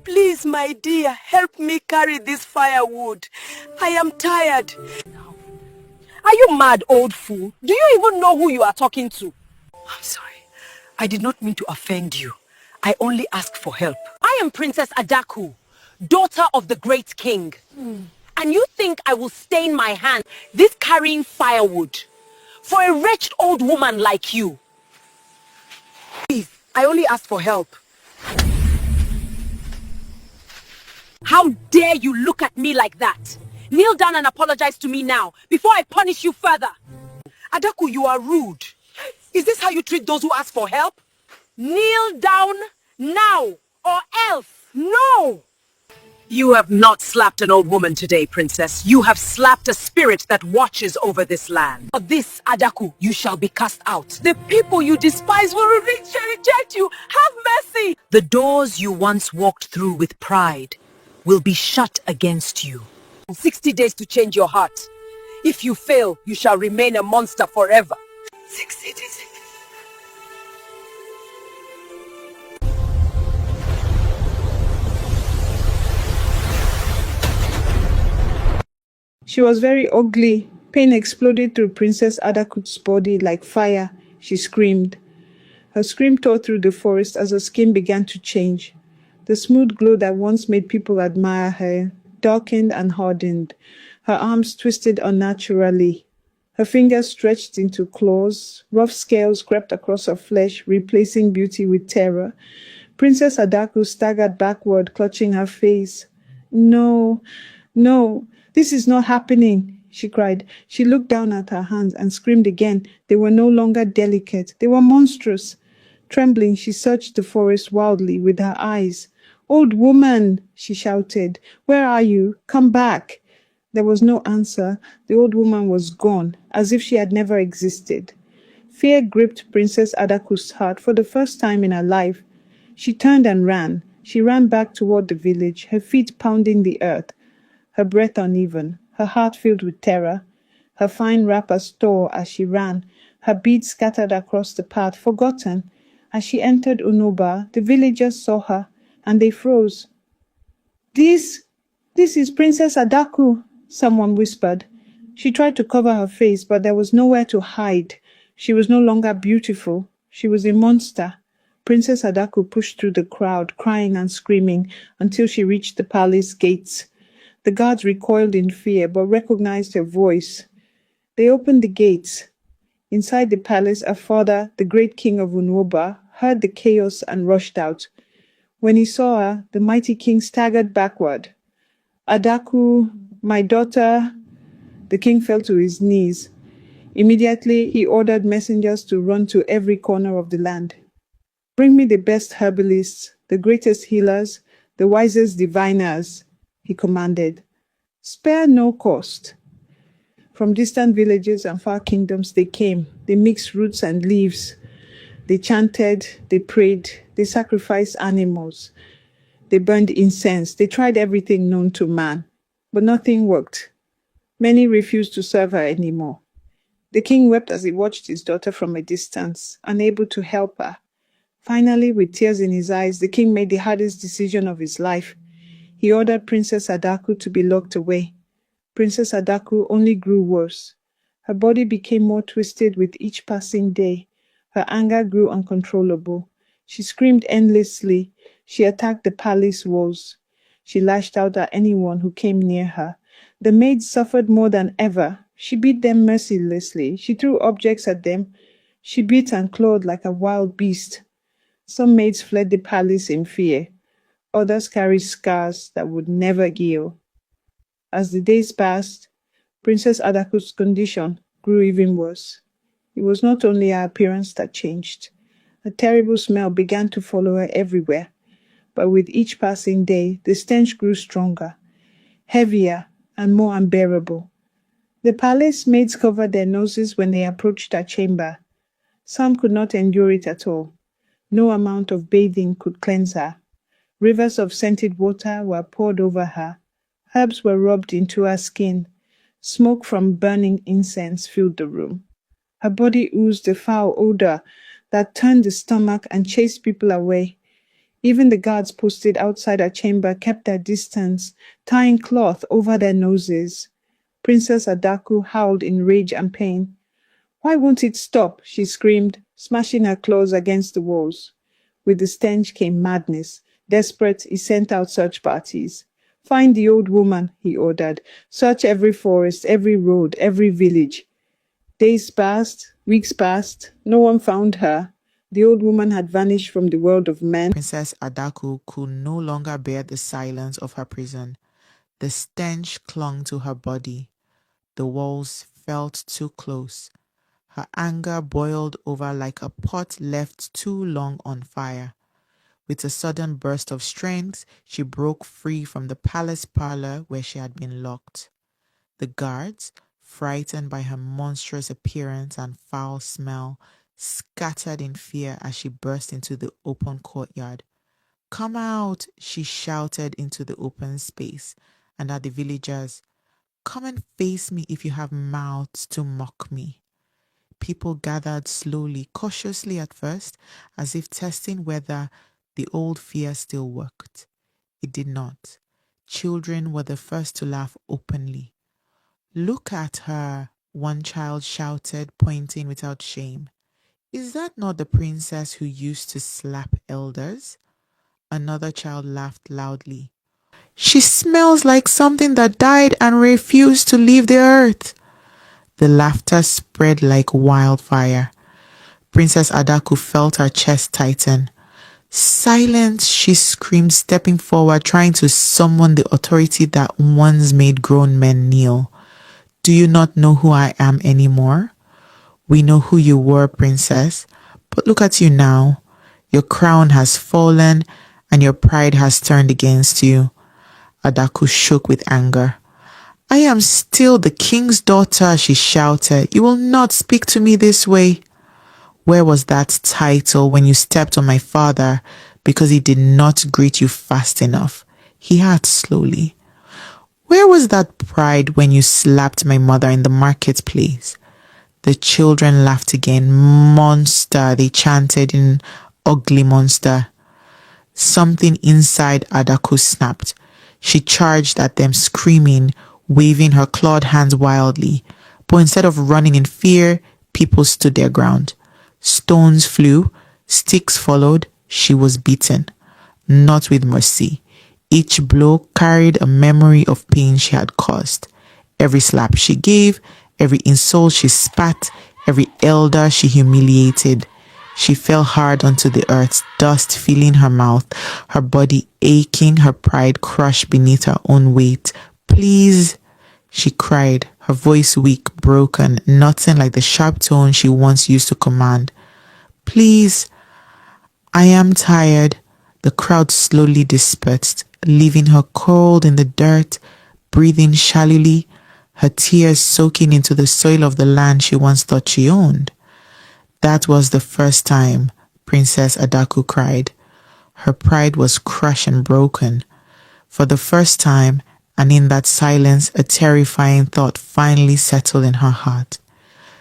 Please, my dear, help me carry this firewood. I am tired. Are you mad, old fool? Do you even know who you are talking to? I'm sorry. I did not mean to offend you. I only asked for help. I am Princess Adaku, daughter of the great king. And you think I will stain my hand this carrying firewood for a wretched old woman like you? Please, I only asked for help. How dare you look at me like that? Kneel down and apologize to me now, before I punish you further. Adaku, you are rude. Is this how you treat those who ask for help? Kneel down now, or else. No! You have not slapped an old woman today, princess. You have slapped a spirit that watches over this land. For this, Adaku, you shall be cast out. The people you despise will reject you. Have mercy! The doors you once walked through with pride will be shut against you. 60 days to change your heart. If you fail, you shall remain a monster forever. 60 days. She was very ugly. Pain exploded through Princess Adaku's body like fire. She screamed. Her scream tore through the forest as her skin began to change. The smooth glow that once made people admire her darkened and hardened. Her arms twisted unnaturally. Her fingers stretched into claws. Rough scales crept across her flesh, replacing beauty with terror. Princess Adaku staggered backward, clutching her face. No, no, this is not happening, she cried. She looked down at her hands and screamed again. They were no longer delicate. They were monstrous. Trembling, she searched the forest wildly with her eyes. Old woman, she shouted. Where are you? Come back. There was no answer. The old woman was gone, as if she had never existed. Fear gripped Princess Adaku's heart for the first time in her life. She turned and ran. She ran back toward the village, her feet pounding the earth, her breath uneven, her heart filled with terror. Her fine wrapper tore as she ran, her beads scattered across the path, forgotten. As she entered Unoba, the villagers saw her, and they froze. This is Princess Adaku, someone whispered. She tried to cover her face, but there was nowhere to hide. She was no longer beautiful. She was a monster. Princess Adaku pushed through the crowd, crying and screaming, until she reached the palace gates. The guards recoiled in fear, but recognized her voice. They opened the gates. Inside the palace, her father, the great king of Unoba, heard the chaos and rushed out. When he saw her, the mighty king staggered backward. Adaku, my daughter. The king fell to his knees. Immediately, he ordered messengers to run to every corner of the land. Bring me the best herbalists, the greatest healers, the wisest diviners, he commanded. Spare no cost. From distant villages and far kingdoms they came. They mixed roots and leaves. They chanted, they prayed, they sacrificed animals. They burned incense. They tried everything known to man. But nothing worked. Many refused to serve her anymore. The king wept as he watched his daughter from a distance, unable to help her. Finally, with tears in his eyes, the king made the hardest decision of his life. He ordered Princess Adaku to be locked away. Princess Adaku only grew worse. Her body became more twisted with each passing day. Her anger grew uncontrollable. She screamed endlessly. She attacked the palace walls. She lashed out at anyone who came near her. The maids suffered more than ever. She beat them mercilessly. She threw objects at them. She bit and clawed like a wild beast. Some maids fled the palace in fear. Others carried scars that would never heal. As the days passed, Princess Adaku's condition grew even worse. It was not only her appearance that changed. A terrible smell began to follow her everywhere. But with each passing day, the stench grew stronger, heavier, and more unbearable. The palace maids covered their noses when they approached her chamber. Some could not endure it at all. No amount of bathing could cleanse her. Rivers of scented water were poured over her. Herbs were rubbed into her skin. Smoke from burning incense filled the room. Her body oozed a foul odor that turned the stomach and chased people away. Even the guards posted outside her chamber kept their distance, tying cloth over their noses. Princess Adaku howled in rage and pain. "Why won't it stop?" she screamed, smashing her claws against the walls. With the stench came madness. Desperate, he sent out search parties. "Find the old woman," he ordered. "Search every forest, every road, every village." Days passed, weeks passed. No one found her. The old woman had vanished from the world of men. Princess Adaku could no longer bear the silence of her prison. The stench clung to her body. The walls felt too close. Her anger boiled over like a pot left too long on fire. With a sudden burst of strength, she broke free from the palace parlor where she had been locked. The guards, frightened by her monstrous appearance and foul smell, scattered in fear as she burst into the open courtyard. "Come out," she shouted into the open space, and at the villagers, "Come and face me if you have mouths to mock me." People gathered slowly, cautiously at first, as if testing whether the old fear still worked. It did not. Children were the first to laugh openly. "Look at her," one child shouted, pointing without shame. "Is that not the princess who used to slap elders?" Another child laughed loudly. "She smells like something that died and refused to leave the earth." The laughter spread like wildfire. Princess Adaku felt her chest tighten. "Silence," she screamed, stepping forward, trying to summon the authority that once made grown men kneel. "Do you not know who I am anymore? We know who you were, princess, but look at you now. Your crown has fallen and your pride has turned against you." Adaku shook with anger. "I am still the king's daughter," she shouted. "You will not speak to me this way." "Where was that title when you stepped on my father because he did not greet you fast enough?" he asked slowly. "Where was that pride when you slapped my mother in the marketplace?" The children laughed again. "Monster," they chanted in ugly monster. Something inside Adaku snapped. She charged at them, screaming, waving her clawed hands wildly. But instead of running in fear, people stood their ground. Stones flew, sticks followed. She was beaten, not with mercy. Each blow carried a memory of pain she had caused. Every slap she gave, every insult she spat, every elder she humiliated. She fell hard onto the earth, dust filling her mouth, her body aching, her pride crushed beneath her own weight. "Please," she cried, her voice weak, broken, nothing like the sharp tone she once used to command. "Please, I am tired." The crowd slowly dispersed, leaving her cold in the dirt, breathing shallowly, her tears soaking into the soil of the land she once thought she owned. That was the first time Princess Adaku cried. Her pride was crushed and broken. For the first time, and in that silence, a terrifying thought finally settled in her heart.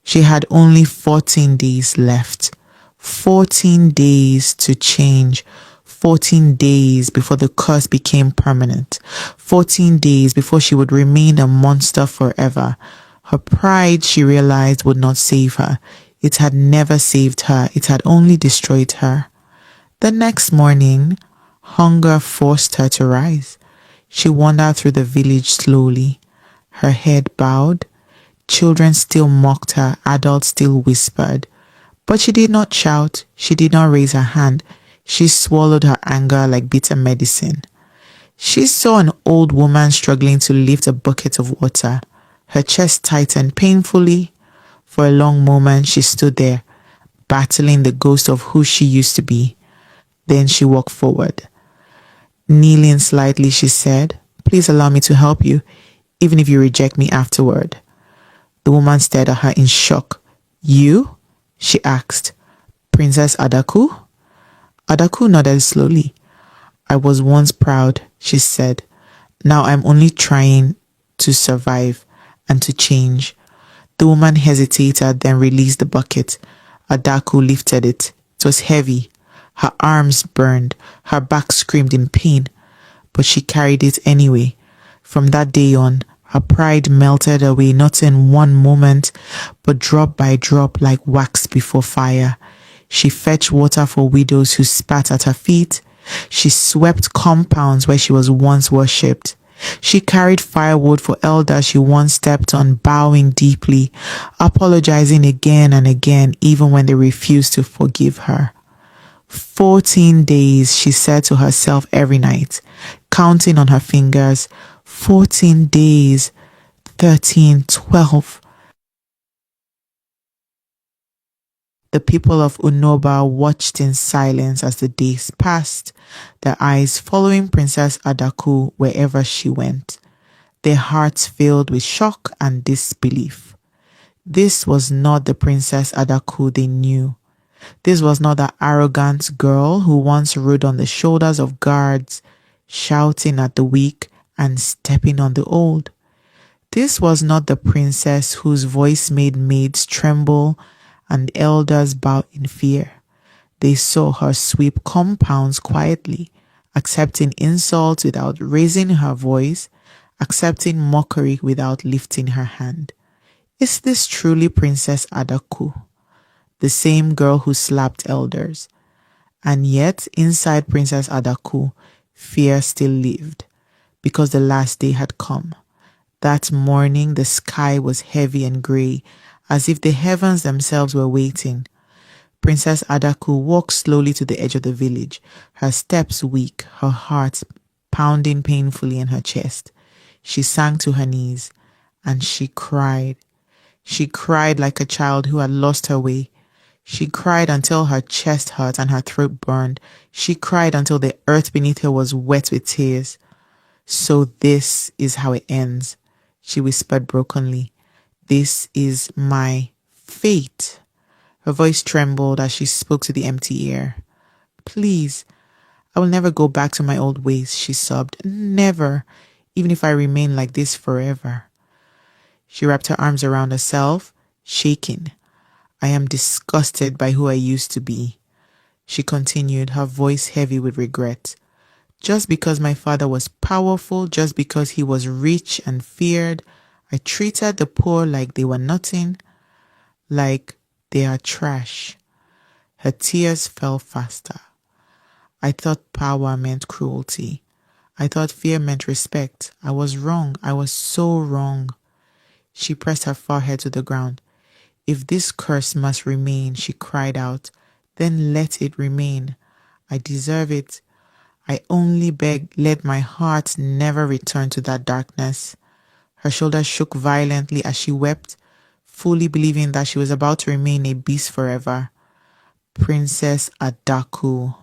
She had only 14 days left. 14 days to change. 14 days before the curse became permanent. 14 days before she would remain a monster forever. Her pride, she realized, would not save her. It had never saved her. It had only destroyed her. The next morning, hunger forced her to rise. She wandered through the village slowly, her head bowed. Children still mocked her, adults still whispered. But she did not shout, she did not raise her hand. She swallowed her anger like bitter medicine. She saw an old woman struggling to lift a bucket of water. Her chest tightened painfully. For a long moment, she stood there, battling the ghost of who she used to be. Then she walked forward. Kneeling slightly, she said, "Please allow me to help you, even if you reject me afterward." The woman stared at her in shock. "You?" she asked. "Princess Adaku?" Adaku nodded slowly. "I was once proud," she said. "Now I'm only trying to survive and to change." The woman hesitated, then released the bucket. Adaku lifted it. It was heavy. Her arms burned, her back screamed in pain, but she carried it anyway. From that day on, her pride melted away not in one moment, but drop by drop like wax before fire. She fetched water for widows who spat at her feet. She swept compounds where she was once worshipped. She carried firewood for elders she once stepped on, bowing deeply, apologizing again and again, even when they refused to forgive her. 14 days, she said to herself every night, counting on her fingers. 14 days, 13, 12. The people of Unoba watched in silence as the days passed, their eyes following Princess Adaku wherever she went, their hearts filled with shock and disbelief. This was not the Princess Adaku they knew. This was not the arrogant girl who once rode on the shoulders of guards, shouting at the weak and stepping on the old. This was not the princess whose voice made maids tremble and elders bow in fear. They saw her sweep compounds quietly, accepting insults without raising her voice, accepting mockery without lifting her hand. Is this truly Princess Adaku, the same girl who slapped elders? And yet, inside Princess Adaku, fear still lived, because the last day had come. That morning, the sky was heavy and grey, as if the heavens themselves were waiting. Princess Adaku walked slowly to the edge of the village, her steps weak, her heart pounding painfully in her chest. She sank to her knees, and she cried. She cried like a child who had lost her way. She cried until her chest hurt and her throat burned. She cried until the earth beneath her was wet with tears. So this is how it ends, she whispered brokenly. This is my fate. Her voice trembled as she spoke to the empty air. Please, I will never go back to my old ways, she sobbed. Never, even if I remain like this forever. She wrapped her arms around herself, shaking. I am disgusted by who I used to be, she continued, her voice heavy with regret. Just because my father was powerful, just because he was rich and feared, I treated the poor like they were nothing, like they are trash. Her tears fell faster. I thought power meant cruelty. I thought fear meant respect. I was wrong. I was so wrong. She pressed her forehead to the ground. If this curse must remain, she cried out, then let it remain. I deserve it. I only beg, let my heart never return to that darkness. Her shoulders shook violently as she wept, fully believing that she was about to remain a beast forever. Princess Adaku.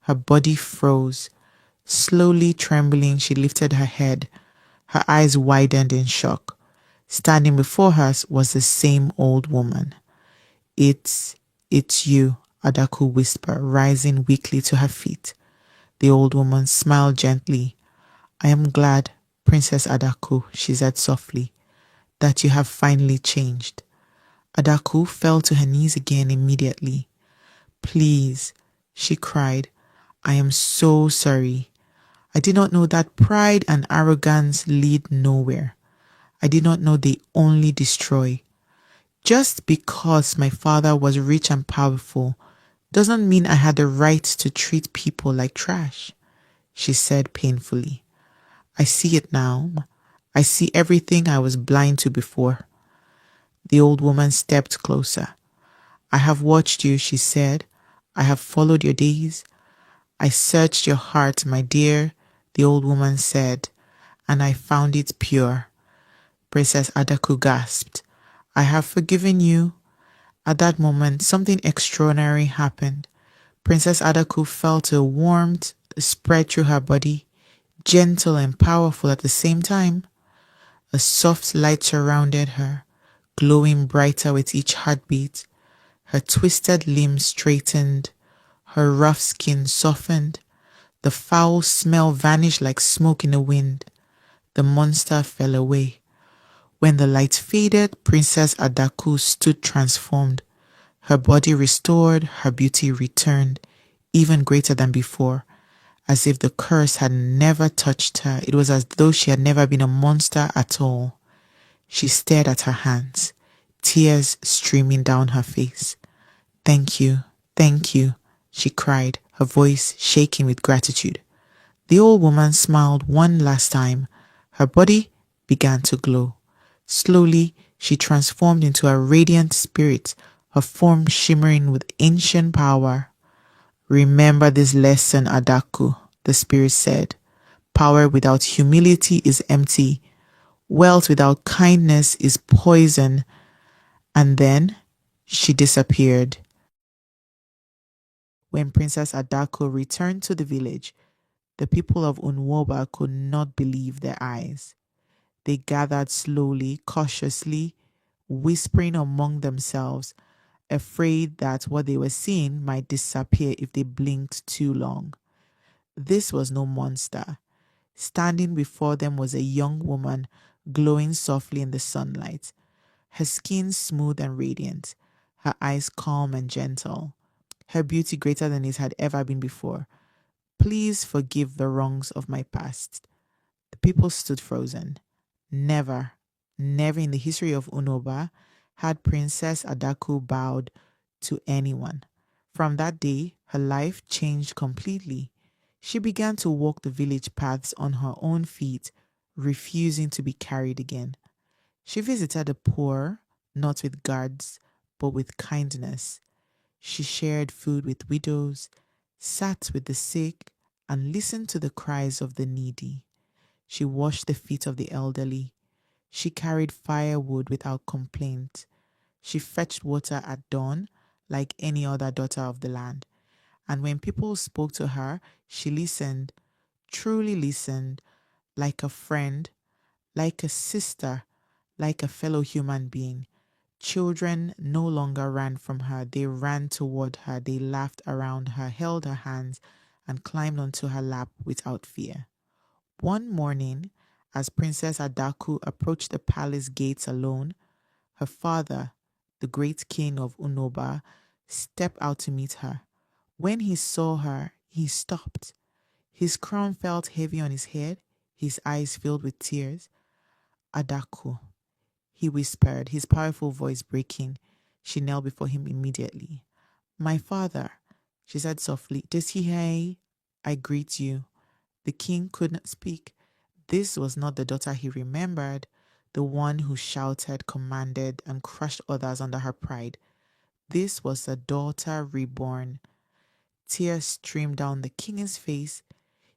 Her body froze. Slowly trembling, she lifted her head. Her eyes widened in shock. Standing before her was the same old woman. It's you, Adaku whispered, rising weakly to her feet. The old woman smiled gently. I am glad, Princess Adaku, she said softly, that you have finally changed. Adaku fell to her knees again immediately. Please, she cried, I am so sorry. I did not know that pride and arrogance lead nowhere. I did not know they only destroy. Just because my father was rich and powerful doesn't mean I had the right to treat people like trash, she said painfully. I see it now. I see everything I was blind to before. The old woman stepped closer. I have watched you, she said. I have followed your days. I searched your heart, my dear, the old woman said, and I found it pure. Princess Adaku gasped. I have forgiven you. At that moment, something extraordinary happened. Princess Adaku felt a warmth spread through her body, gentle and powerful at the same time. A soft light surrounded her, glowing brighter with each heartbeat. Her twisted limbs straightened, her rough skin softened. The foul smell vanished like smoke in the wind. The monster fell away. When the light faded, Princess Adaku stood transformed. Her body restored, her beauty returned. even greater than before, as if the curse had never touched her. It was as though she had never been a monster at all. She stared at her hands, tears streaming down her face. Thank you, she cried, her voice shaking with gratitude. The old woman smiled one last time. Her body began to glow. Slowly, she transformed into a radiant spirit, her form shimmering with ancient power. Remember this lesson, Adaku, the spirit said. Power without humility is empty. Wealth without kindness is poison. And then she disappeared. When Princess Adako returned to the village, the people of Unwoba could not believe their eyes. They gathered slowly, cautiously, whispering among themselves, afraid that what they were seeing might disappear if they blinked too long. This was no monster. Standing before them was a young woman, glowing softly in the sunlight, her skin smooth and radiant, her eyes calm and gentle, her beauty greater than it had ever been before. Please forgive the wrongs of my past. The people stood frozen. Never, never in the history of Unoba had Princess Adaku bowed to anyone. From that day, her life changed completely. She began to walk the village paths on her own feet, refusing to be carried again. She visited the poor, not with guards, but with kindness. She shared food with widows, sat with the sick, and listened to the cries of the needy. She washed the feet of the elderly. She carried firewood without complaint. She fetched water at dawn like any other daughter of the land. And when people spoke to her, she listened, truly listened, like a friend, like a sister, like a fellow human being. Children no longer ran from her. They ran toward her. They laughed around her, held her hands, and climbed onto her lap without fear. One morning, as Princess Adaku approached the palace gates alone, her father, the great king of Unoba, stepped out to meet her. When he saw her, he stopped. His crown felt heavy on his head, his eyes filled with tears. Adaku, he whispered, his powerful voice breaking. She knelt before him immediately. My father, she said softly, Desihei, I greet you. The king could not speak. This was not the daughter he remembered, the one who shouted, commanded, and crushed others under her pride. This was a daughter reborn. Tears streamed down the king's face.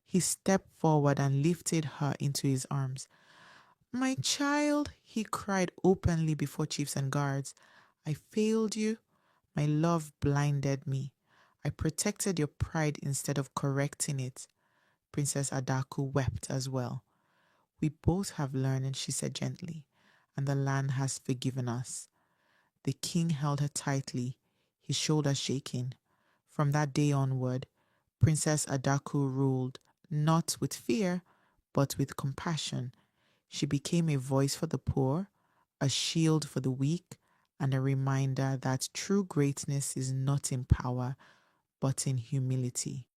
He stepped forward and lifted her into his arms. My child, he cried openly before chiefs and guards. I failed you. My love blinded me. I protected your pride instead of correcting it. Princess Adaku wept as well. We both have learned, she said gently, and the land has forgiven us. The king held her tightly, his shoulders shaking. From that day onward, Princess Adaku ruled, not with fear, but with compassion. She became a voice for the poor, a shield for the weak, and a reminder that true greatness is not in power, but in humility.